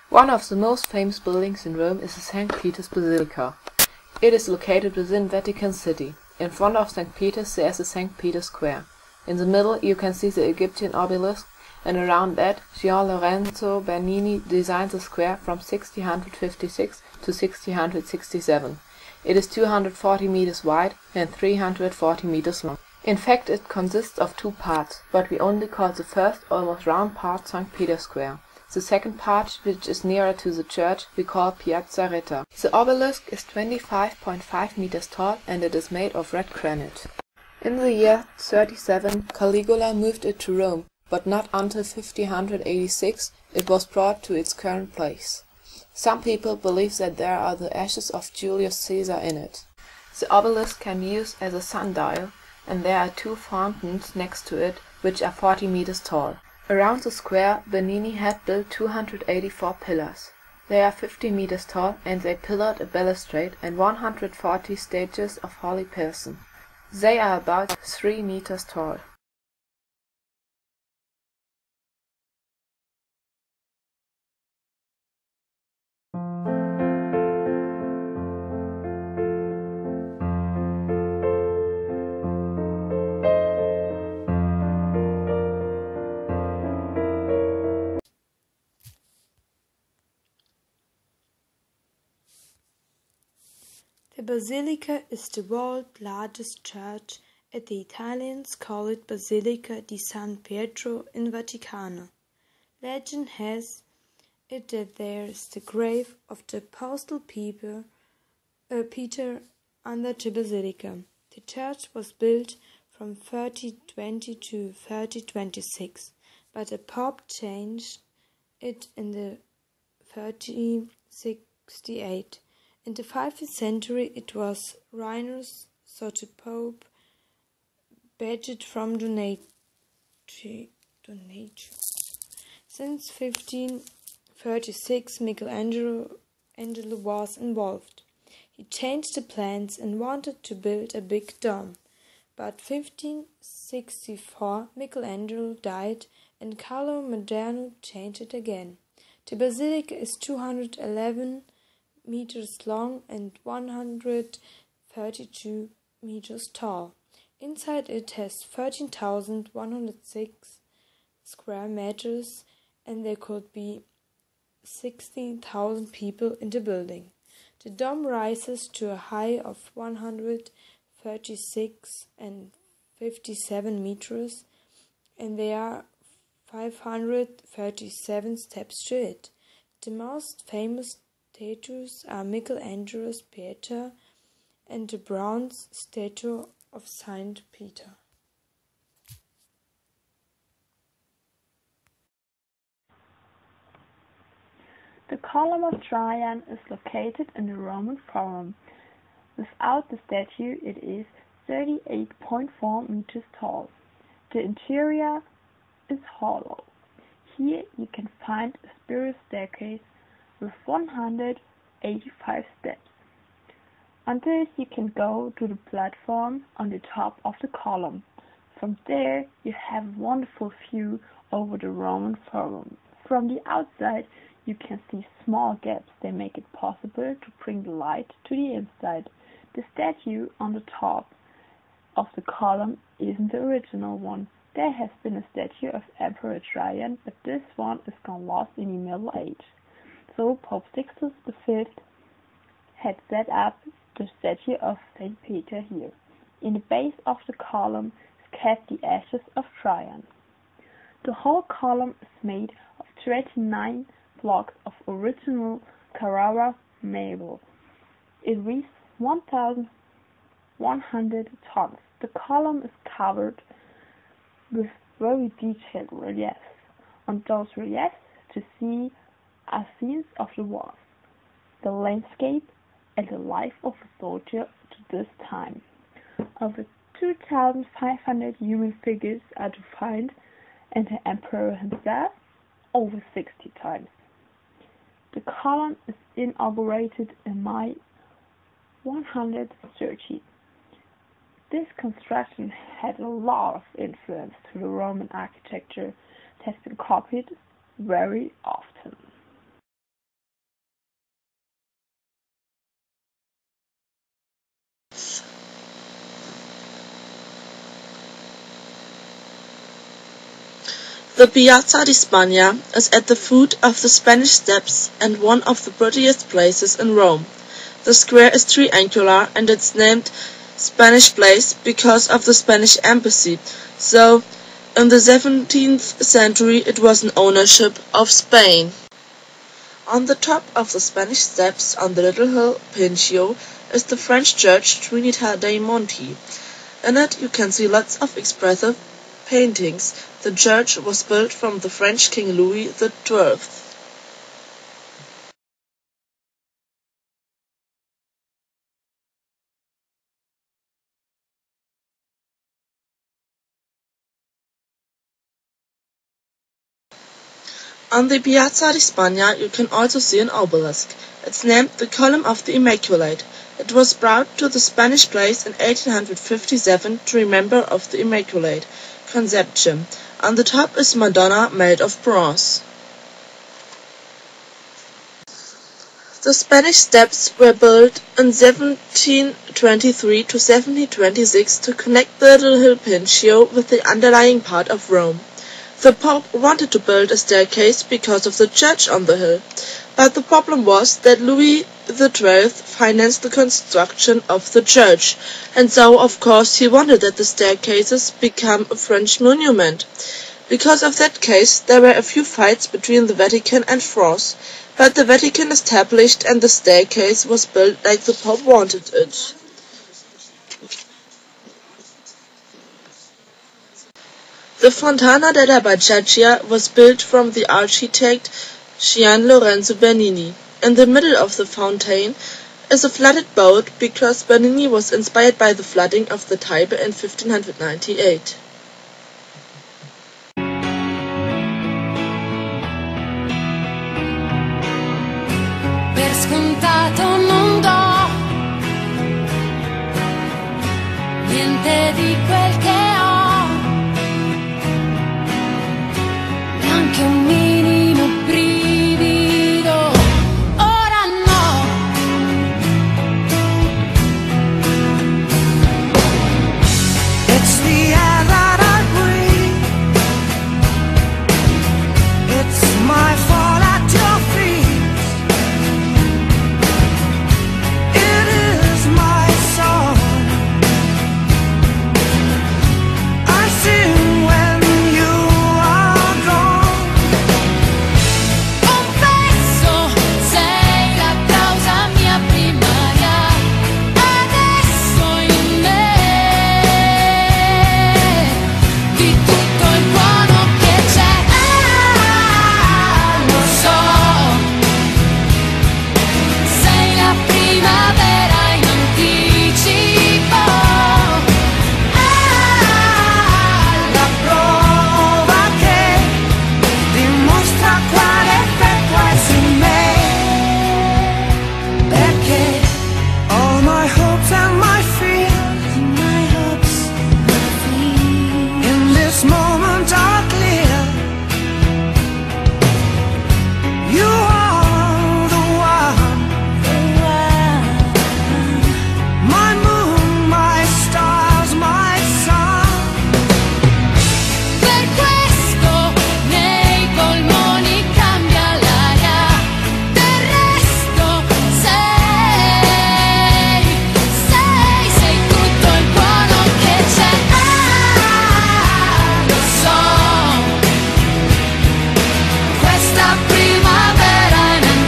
One of the most famous buildings in Rome is the St. Peter's Basilica. It is located within Vatican City. In front of St. Peter's there is a St. Peter's Square. In the middle you can see the Egyptian obelisk, and around that Gian Lorenzo Bernini designed the square from 1656 to 1667. It is 240 meters wide and 340 meters long. In fact, it consists of two parts, but we only call the first, almost round part St. Peter's Square. The second part, which is nearer to the church, we call Piazza Retta. The obelisk is 25.5 meters tall and it is made of red granite. In the year 37, Caligula moved it to Rome, but not until 1586 it was brought to its current place. Some people believe that there are the ashes of Julius Caesar in it. The obelisk can be used as a sundial, and there are two fountains next to it, which are 40 meters tall. Around the square, Bernini had built 284 pillars. They are 50 meters tall, and they pillared a balustrade and 140 statues of holy persons. They are about 3 meters tall. The basilica is the world's largest church, and the Italians call it Basilica di San Pietro in Vaticano. Legend has it that there is the grave of the apostle Peter under the basilica. The church was built from 3020 to 3026, but the Pope changed it in the 1368. In the 5th century it was Rhinus, so the Pope begged from donation. Since 1536 Michelangelo was involved. He changed the plans and wanted to build a big dome, but 1564 Michelangelo died and Carlo Maderno changed it again. The basilica is 211 meters long and 132 meters tall. Inside it has 13,106 square meters, and there could be 16,000 people in the building. The dome rises to a height of 136 and 57 meters, and there are 537 steps to it. The most famous statues are Michelangelo's Pieta and the bronze statue of Saint Peter. The Column of Trajan is located in the Roman Forum. Without the statue, it is 38.4 meters tall. The interior is hollow. Here you can find a spiral staircase with 185 steps. On this you can go to the platform on the top of the column. From there you have a wonderful view over the Roman Forum. From the outside you can see small gaps that make it possible to bring the light to the inside. The statue on the top of the column isn't the original one. There has been a statue of Emperor Trajan, but this one is gone lost in the Middle Age. So Pope Sixtus V had set up the statue of St. Peter here. In the base of the column is kept the ashes of Trajan. The whole column is made of 29 blocks of original Carrara marble. It weighs 1,100 tons. The column is covered with very detailed reliefs. On those reliefs to see are scenes of the wars, the landscape, and the life of a soldier to this time. Over 2,500 human figures are to find, and the emperor himself over 60 times. The column is inaugurated in May 130. This construction had a lot of influence to the Roman architecture. It has been copied very often. The Piazza di Spagna is at the foot of the Spanish Steps and one of the prettiest places in Rome. The square is triangular and it's named Spanish Place because of the Spanish embassy, so in the 17th century it was in ownership of Spain. On the top of the Spanish Steps on the little hill Pincio is the French church Trinità dei Monti. In it you can see lots of expressive paintings. The church was built from the French King Louis XII. On the Piazza di Spagna you can also see an obelisk. It's named the Column of the Immaculate. It was brought to the Spanish place in 1857 to remember of the Immaculate Conception. On the top is Madonna made of bronze. The Spanish Steps were built in 1723 to 1726 to connect the little hill Pincio with the underlying part of Rome. The Pope wanted to build a staircase because of the church on the hill, but the problem was that Louis XII financed the construction of the church, and so of course he wanted that the staircases become a French monument. Because of that case there were a few fights between the Vatican and France, but the Vatican established and the staircase was built like the Pope wanted it. The Fontana della Baciaccia was built from the architect Gian Lorenzo Bernini. In the middle of the fountain is a flooded boat because Bernini was inspired by the flooding of the Tiber in 1598. Per scontato non do niente di quel che ho, neanche un minimo brivido, ora no. It's the air that I breathe, it's my fall at your feet, it is my song, I sing when you are gone. Confesso, sei la causa mia primaria, adesso in me, di tutto il buono che c'è, lo so, sei la primavera in anticipo, la prova che dimostra quale effetto hai su me, perché all my hopes and my fears, in this moment